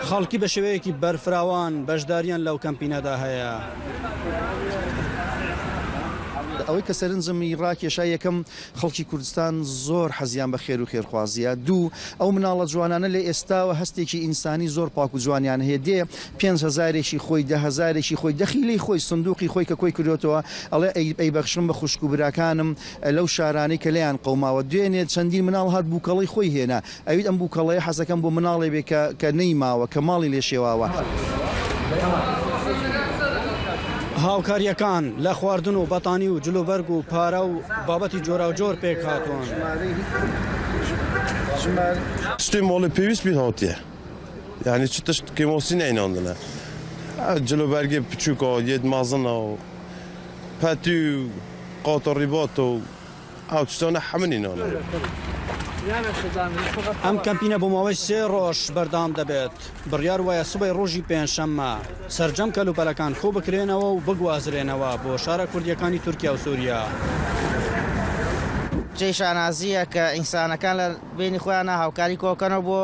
Speaker 13: خەڵکی بە شێوەیەکی بەرفراوان بەشداریان لەو کەمپینەدا هەیە.
Speaker 14: ئەوەی کە سەرنجمی ڕاکێشا یەکەم خەڵکی کوردستان زۆر حەزیان بە خێر و خێرخوازیە دوو ئەو مناڵە جوانانە لە ئێستاوە هەستێکی ئینسانی زۆر پاک و جوانیان هەیە دێ 5,000ێکی خۆی 10,000ێکی خۆی دەخیلەی خۆی سندوقی خۆی کە کۆی کردوتەوە ئەڵێ ئەی بەخشم بە خوشک و براکانم لەو شارانەی کە لەیان قەوماوە دوێنێت چەندین مناڵ هات بووکەڵی خۆی هێنا ئەویت ئەم بووکەڵەیە حەزەکەم بۆ مناڵێ بێ کە نەیماوە کە ماڵی لێ شێواوە.
Speaker 13: هاوکاریەکان لە خواردن و بەتانی و جلوبەرگ و پارە و بابەتی جۆرا و جۆر پێک هاتوون.
Speaker 15: Tüm malı pevist bir hatiye. Yani çıtış kemosine inandığına. Ciloberge küçük o, yed mazına o, patü, qatar ribat o, avtuştana hemen inanır.
Speaker 13: ئەم کەمپینە بۆ ماوەی 3 ڕۆژ بەردام دەبێت بڕیار وایە سبەی ڕۆژی پێنجشەممە سەرجەم کەلوپەلەکان کۆ بکرێنەوە و بگوازرێنەوە بۆ شارە کوردیەکانی تورکیا و سووریا.
Speaker 16: جێی شانازیە کە ئینسانەکان لە بینی خۆیانە هاوکاری کۆکەنەوە بۆ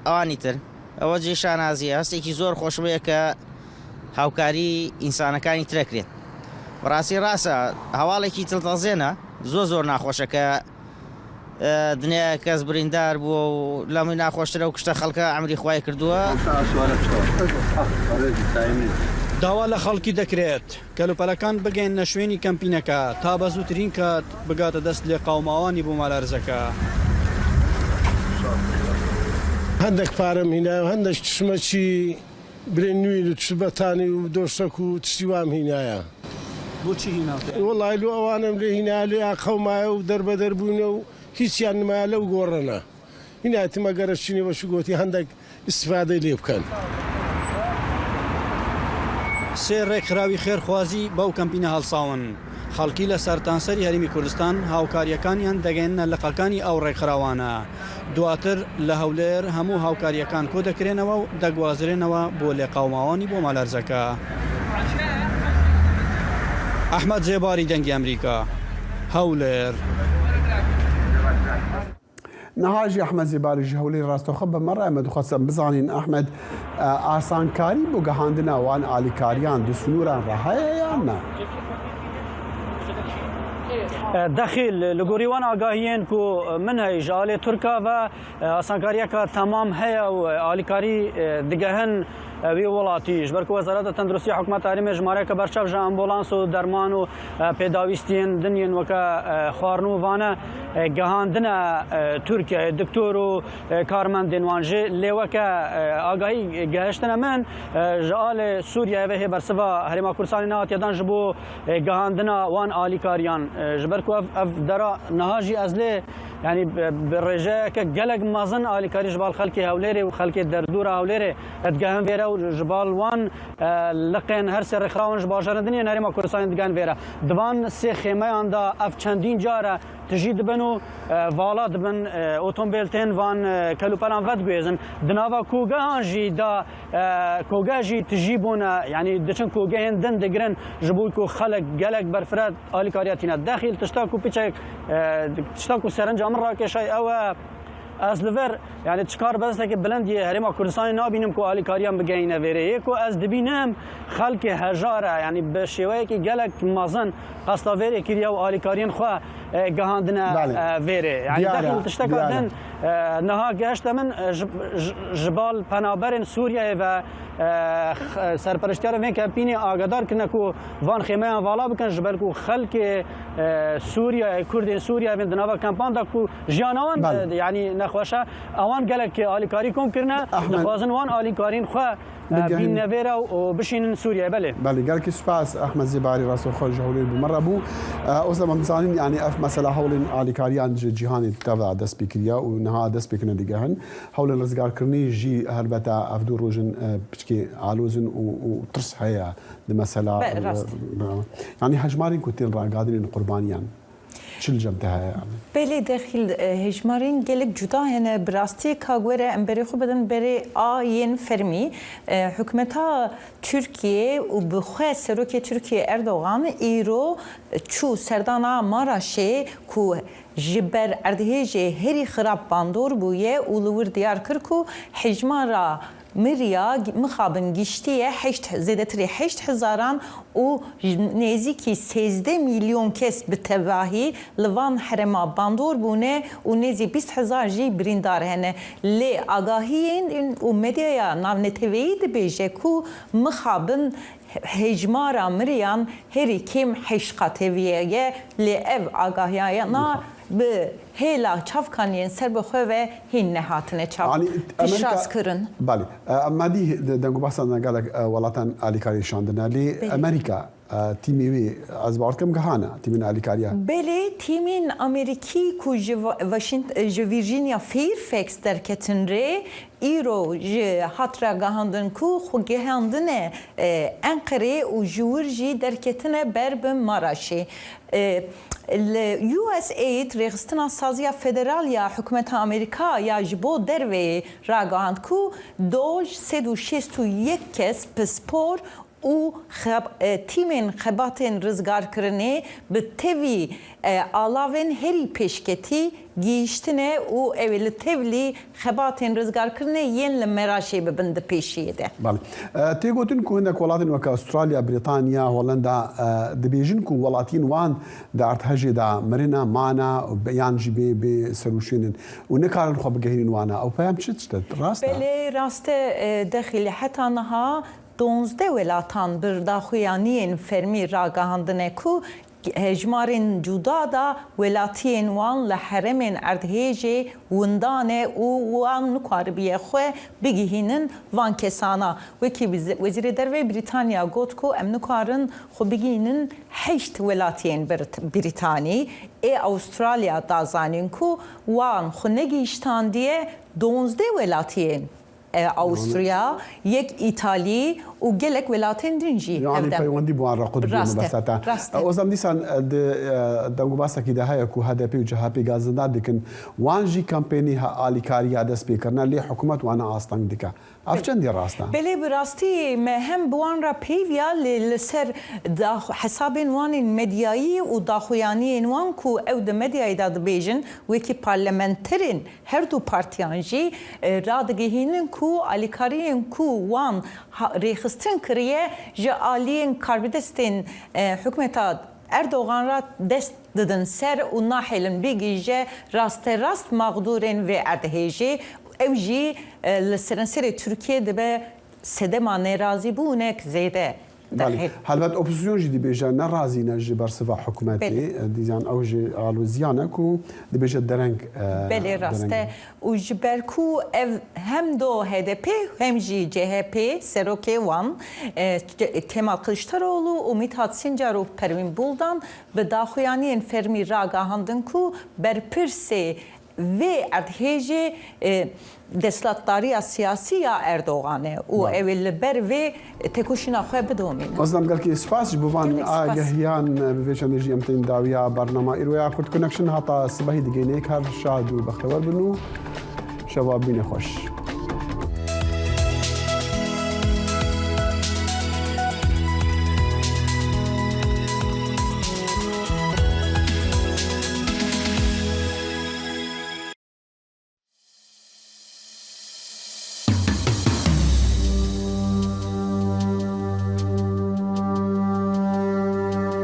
Speaker 16: ئەوانی تر ئەوە جێی شانازیە هەستێکی زۆر خۆشبەیە کە هاوکاری ئینسانەکانی ترەکرێت. بەڕاستی ڕاستە هەواڵێکی تڵتەزێنە زۆر ناخۆشە کە دنیا کەس بریندار بووە و لەمووی ناخۆشترە و کشتە خەڵکە ئەمری خوای کردووە.
Speaker 13: داوا لە خەڵکی دەکرێت کەلوپەلەکان بگەین نە شوێنی کەمپینەکە تا بە زووترین کات بگاتە دەست لێ قەوماوانی بۆ مەلەرزەکە.
Speaker 17: هەندێک پارەم هینایە و هەندێک تشمەچی برێن نوێن و تشبەتانی و دۆشتەک و تشتیوام هینایە.
Speaker 13: بۆچی هیناوتە؟
Speaker 17: وەڵای لۆ ئەوانم لێ هینا لێ قەومایە و دەربەدەر بوونە و هیچیان نمایە لەو گۆڕەنە. هینایەتمە گەرەچینی بەش گوتی هەندێک استفادەی لێ بکەن.
Speaker 13: سێ ڕێکخراوی خێرخوازی بەو کەمپینە هەڵساون. خەڵکی لە سەرتانسەری هەرمی کوردستان هاوکاریەکانیان دەگەێنە لەقەکانی ئەو ڕێکخراوانە. دواتر لە هەولێر هەموو هاوکاریەکان کۆ دەکرێنەوە و دەگوازرێنەوە بۆ لێ قەوماوانی بۆ مەلەرزەکە. ئەحمەد زێباری دەنگی ئەمریکا هەولێر.
Speaker 1: نهاجی ئەحمەد زێباری هەولێر ڕاستەوخە بە مەڕای دخواستم بزانین ئەحمەد ئاسانکاری بۆ گەهاندنە وان ئالیکاریان دو سنووران ڕەهەیە یان نە؟
Speaker 13: دەخیل لە گۆریوان ئاگاهیێن و من هەیژ ئالێ تورکا و ئاسانکاریەکە تەمام هەیە و ئالیکاری دگەهن وی وڵاتی ji ber ku Wezareta Tenduristiya Hikûmeta Herêmê ji mareka berçav ji ambulans û derman û pêdavîstiyên dinyên weke xwarin û vane gihandina Tirkiyeyê doktor û karmendên wan jê lê weke agahî gihiştine min ji alê Sûriyeyê ve hê bersiva Herêma Kurdistanê nehatiye dan ji bo gihandina wan alîkariyan ji ber ku ev dera niha jî ez lê yani bi rêjeyeke gelek mezin alîkarî ji bal xelkê Hewlêrê û xelkê derdûra Hewlêrê edgehin vêre û ji bal wan liqên her sê rêxirawan ji bajarên dinyên Herêma Kurdistanê digehin vêre. Divan sê xêmeyan da ev çendîn care tijî dibin û vala dibin otomobîl tên van kelûperan vedguêzin. Di nava kogehan jî da koge jî tijî bûne yani diçin kogehên din digirin ji bo ku xelek gelek berfiret alîkariya tîne. Dexîl tişta ku piçek tişta ku serenca min rakêşay ew e ez li ver yani çıkar bezleke bilendiye Herêma Kurdistanê nabînim ku alîkariyan bigehîne vêrê yê ku ez dibînim xelkê hejare yani bi şêweyekî gelek mezin qasla vêrê kiriye û alîkariyên xwe gihandine vêrê. Yani dexîl tişteka din niha gehişte min ji bal penaberên Sûriyeyê ve serpereştiyarên vê kempînê agadar kirine ku van xêmeyan vala bikin ji ber ku xelkê Sûriyeyê Kurdên Sûriyeyê bên di nava kempan da ku jiyana wan yani nexweşe ewan gelek alîkarî kom kirine dixwazin wan alîkarîn xwe بین نویره و بشینن سوریه بله
Speaker 1: بله گرکی سپاس احمد زیباری راسو خود جهولی بمره بو اوزم مزانین یعنی اف مثلا حول آلیکاریان جهانی تبع دست بکریا و نها دست بکنه دیگه هن حول رزگار کرنی جی هربتا افدو روزن بچکی علوزن و ترس هيا مثلا يعني هجمارين كتير قادرين قربانيان چل جمتها يعني
Speaker 2: بله داخل هجمارین گلک جدا هنه براستی کاغوره امبری خو بدن بری آین فرمی حکومتا ترکیه و بخواه سروک ترکیه اردوغان ایرو چو سردانا ماراشه کو جبر اردهیجه هری خراب باندور بویه اولور دیار کرکو حجمارا مریا مخابن گشتیه زیادتری 8,000 و نزدیکی 13 میلیون کس به تباهی لوان حرما باندور بونه و نزدیک 20,000 جی بریندار هنه لی آگاهی و مدیا ناو نتویید بیجه کو مخابن هجمارا مریان هری کم حشقاتویه لی او آگاهی نا به هلا چافکانین سر بخواه و هین نهاتنه چاف تشراس کرن
Speaker 1: بله اما دی دنگو بحثا نگالک ولاتن آلیکاری شاندنه لی امریکا تیمی وی از بارد کم گهانه تیمین آلیکاریا
Speaker 2: بله تیمین امریکی کو جو ویرجینیا فیرفکس درکتن ری ایرو هاترا گهاندن کو خو گهاندنه انقره و جورجی درکتنه بربم ماراشی USAID رغستنا سازیا فدرالیا حکومت امریکا یا جبو دروی راگاهند کو دوج 361 کس پسپور و تیمین خباتین رزگار کرنه به تیوی آلاوین هری پیشکتی گیشتنه و اویل تیولی خباتین رزگار کرنه ین لمراشی ببند پیشیه ده
Speaker 1: بله تیگوتن که هندک ولاتین وکا استرالیا بریتانیا هولندا دبیجن که ولاتین وان دارت هجی دا مرنا معنا بیان جیبه به سروشینن و نکارن خواب بگهینن وانا او پیام چی تشتد راسته؟
Speaker 2: بله راسته داخلی حتی نها 12 ولاتان برداخویانین فرمی راگاهاندنه کو هجمارین جدا دا ولاتین وان لحرمین اردهیجی وندانه و وان نکاربیه خواه بگیهینن وان کسانا وکی وزیر دروی بریتانیا گوت کو ام نکارن خو بگیهینن 8 ولاتین بریتانی استرالیا دازانین کو وان خو نگیشتان دیه 12 ولاتین اوستریا یک ایتالی و گلک ولاتین دنجی
Speaker 1: يعني پیوندی بوان را قدر بساتا اوزم دیسان دنگو باسا کی ده های کو هدپی و جهپی گازندار دیکن وانجی کمپینی ها آلیکاریا دست بیکرنا لی حکومت وانا آستانگ دیکا افچن دی راستا
Speaker 2: بله براستی مهم بوان را پیویا لسر حساب وان مدیایی و داخویانی وان کو او د مدیایی داد بیجن وکی پارلمنترین هر دو پارتیانجی رادگهینن کو آلیکارین کو وان ریخستن کریه جا آلین کاربیدستین حکومتا اردوغان را دست دادن سر و ناحیلن بگیجه راست مغدورین و ادهیجه او جی لسرنسر ترکیه دبه سدما نرازی بونک زیده
Speaker 1: هەلبەت ئۆپۆزیۆن ژی دەبێژە نەڕازینە ji بەرسڤا حکوومەتی دیزان ئەو ژێ ئالوزیانەک و دەبێژە دەرەنگ
Speaker 2: بەێ ڕاستە و ji ber ku ev hem do HDP hem jî CHP serokê wan Kemal Kılıçdaroğlu û Mithat Sincar û Pervin Buldan bi daxuyaniyên fermî ragahandin ku berpirsê vê erdhêjê destlatdariya siyasî ya Erdoğanê û ew ê li ber vê têkoşîna xwe bidomînin.
Speaker 1: Ezlam gelkî spas ji bo van agehiyan bivêçendê jî em tên dawiya barnama îroya Kurd Connection hata sibehî digênek her şad û bextewar bin û şeva bîne xweş.